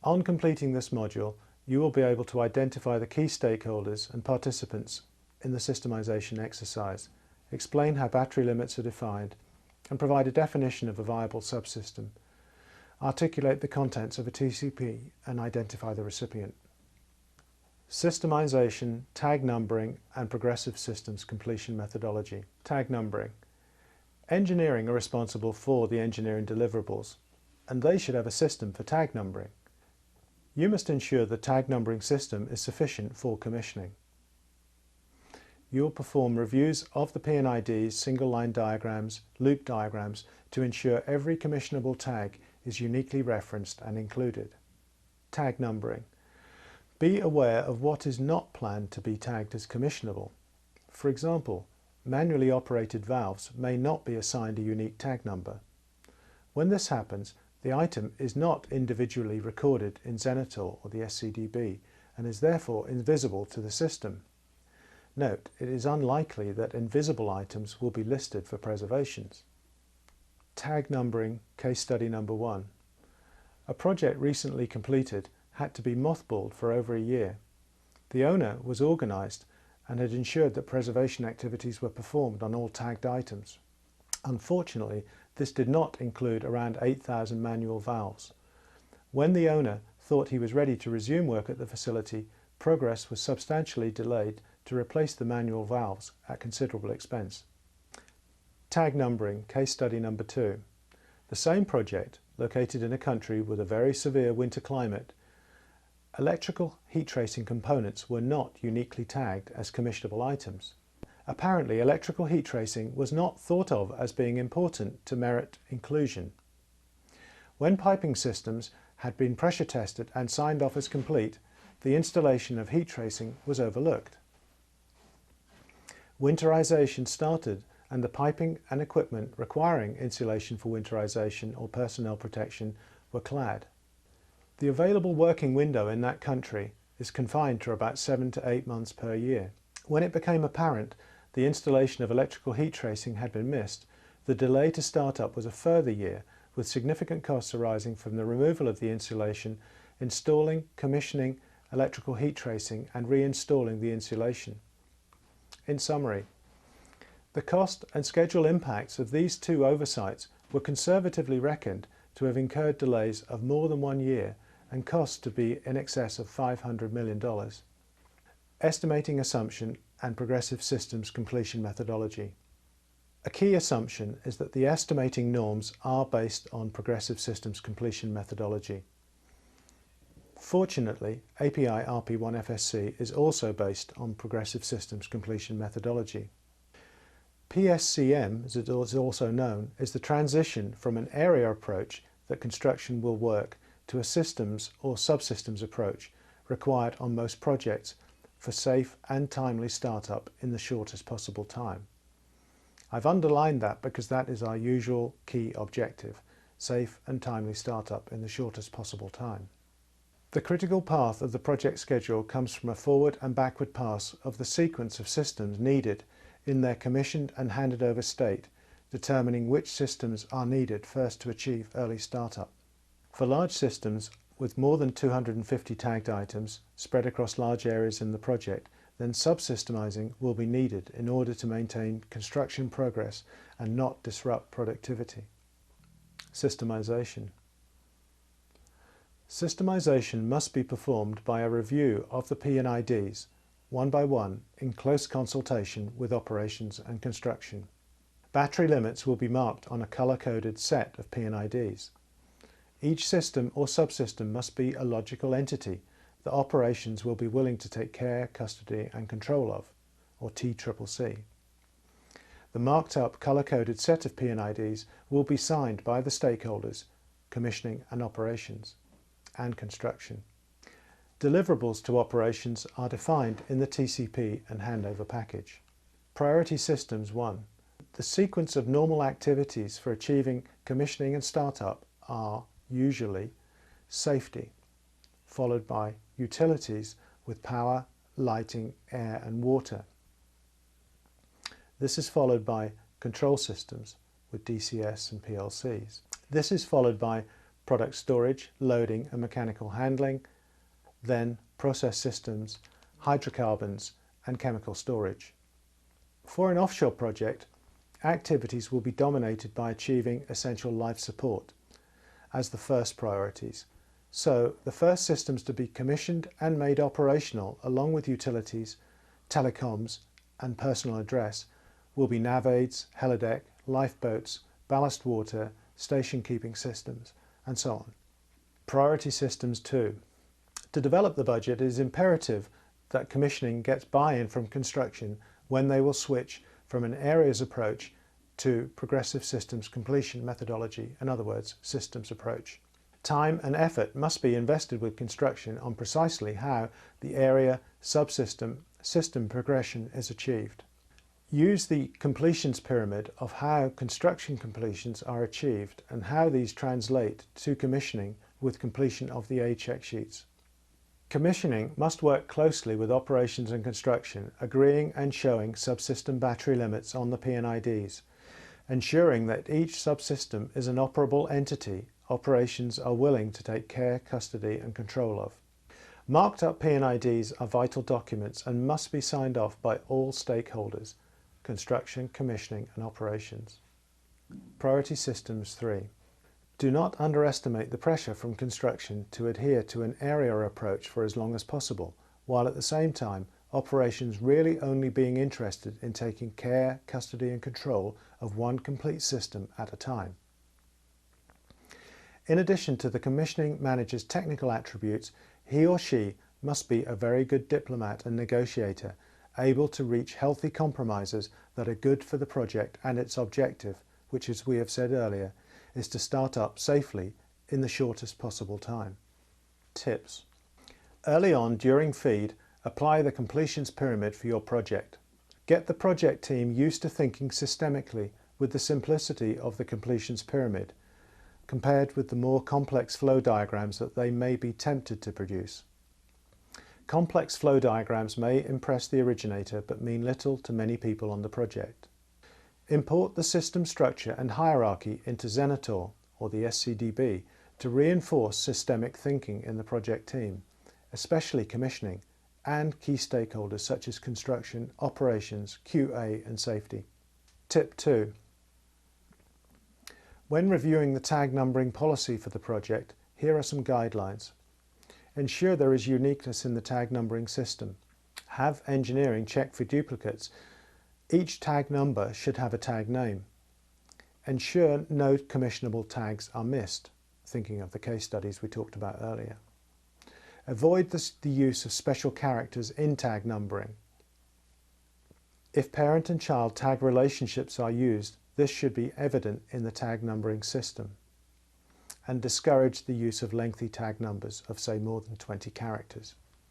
On completing this module, you will be able to identify the key stakeholders and participants in the systemization exercise, explain how battery limits are defined, and provide a definition of a viable subsystem, articulate the contents of a TCP, and identify the recipient. Systemization, tag numbering, and progressive systems completion methodology. Tag numbering. Engineering are responsible for the engineering deliverables, and they should have a system for tag numbering. You must ensure the tag numbering system is sufficient for commissioning. You will perform reviews of the P&IDs, single line diagrams, loop diagrams to ensure every commissionable tag is uniquely referenced and included. Tag numbering. Be aware of what is not planned to be tagged as commissionable. For example, manually operated valves may not be assigned a unique tag number. When this happens, the item is not individually recorded in Zenithal or the SCDB and is therefore invisible to the system. Note, it is unlikely that invisible items will be listed for preservations. Tag numbering, case study number 1. A project recently completed had to be mothballed for over a year. The owner was organised and had ensured that preservation activities were performed on all tagged items. Unfortunately, this did not include around 8,000 manual valves. When the owner thought he was ready to resume work at the facility, progress was substantially delayed to replace the manual valves at considerable expense. Tag numbering, case study number 2. The same project, located in a country with a very severe winter climate, electrical heat tracing components were not uniquely tagged as commissionable items. Apparently, electrical heat tracing was not thought of as being important to merit inclusion. When piping systems had been pressure tested and signed off as complete, the installation of heat tracing was overlooked. Winterization started and the piping and equipment requiring insulation for winterization or personnel protection were clad. The available working window in that country is confined to about 7 to 8 months per year. When it became apparent the installation of electrical heat tracing had been missed, the delay to start up was a further year, with significant costs arising from the removal of the insulation, installing, commissioning electrical heat tracing and reinstalling the insulation. In summary, the cost and schedule impacts of these two oversights were conservatively reckoned to have incurred delays of more than 1 year and costs to be in excess of $500 million. Estimating assumption and progressive systems completion methodology. A key assumption is that the estimating norms are based on progressive systems completion methodology. Fortunately, API RP1FSC is also based on progressive systems completion methodology. PSCM, as it is also known, is the transition from an area approach that construction will work to a systems or subsystems approach required on most projects for safe and timely startup in the shortest possible time. I've underlined that because that is our usual key objective, safe and timely startup in the shortest possible time. The critical path of the project schedule comes from a forward and backward pass of the sequence of systems needed in their commissioned and handed over state, determining which systems are needed first to achieve early startup. For large systems with more than 250 tagged items spread across large areas in the project, then subsystemizing will be needed in order to maintain construction progress and not disrupt productivity. Systemization. Systemization must be performed by a review of the P&IDs, one by one, in close consultation with operations and construction. Battery limits will be marked on a color-coded set of P&IDs. Each system or subsystem must be a logical entity that operations will be willing to take care, custody and control of, or TCCC. The marked up color-coded set of P&IDs will be signed by the stakeholders, commissioning and operations, and construction. Deliverables to operations are defined in the TCP and handover package. Priority Systems 1. The sequence of normal activities for achieving commissioning and startup are usually safety, followed by utilities with power, lighting, air and water. This is followed by control systems with DCS and PLCs. This is followed by product storage, loading and mechanical handling, then process systems, hydrocarbons and chemical storage. For an offshore project, activities will be dominated by achieving essential life support as the first priorities. So the first systems to be commissioned and made operational along with utilities, telecoms and personal address will be navaids, helideck, lifeboats, ballast water, station keeping systems and so on. Priority systems 2. To develop the budget, it is imperative that commissioning gets buy-in from construction when they will switch from an areas approach to progressive systems completion methodology, in other words, systems approach. Time and effort must be invested with construction on precisely how the area, subsystem, system progression is achieved. Use the completions pyramid of how construction completions are achieved and how these translate to commissioning with completion of the A check sheets. Commissioning must work closely with operations and construction, agreeing and showing subsystem battery limits on the P&IDs, ensuring that each subsystem is an operable entity operations are willing to take care, custody and control of. Marked up P&IDs are vital documents and must be signed off by all stakeholders, construction, commissioning and operations. Priority Systems 3. Do not underestimate the pressure from construction to adhere to an area approach for as long as possible, while at the same time operations really only being interested in taking care, custody and control of one complete system at a time. In addition to the commissioning manager's technical attributes, he or she must be a very good diplomat and negotiator, able to reach healthy compromises that are good for the project and its objective, which, as we have said earlier, is to start up safely in the shortest possible time. Tips. Early on during FEED, apply the completions pyramid for your project. Get the project team used to thinking systemically with the simplicity of the completions pyramid, compared with the more complex flow diagrams that they may be tempted to produce. Complex flow diagrams may impress the originator but mean little to many people on the project. Import the system structure and hierarchy into Zenator or the SCDB to reinforce systemic thinking in the project team, especially commissioning and key stakeholders such as construction, operations, QA and safety. Tip 2. When reviewing the tag numbering policy for the project, here are some guidelines. Ensure there is uniqueness in the tag numbering system. Have engineering check for duplicates. Each tag number should have a tag name. Ensure no commissionable tags are missed, thinking of the case studies we talked about earlier. Avoid the use of special characters in tag numbering. If parent and child tag relationships are used, this should be evident in the tag numbering system. And discourage the use of lengthy tag numbers of, say, more than 20 characters.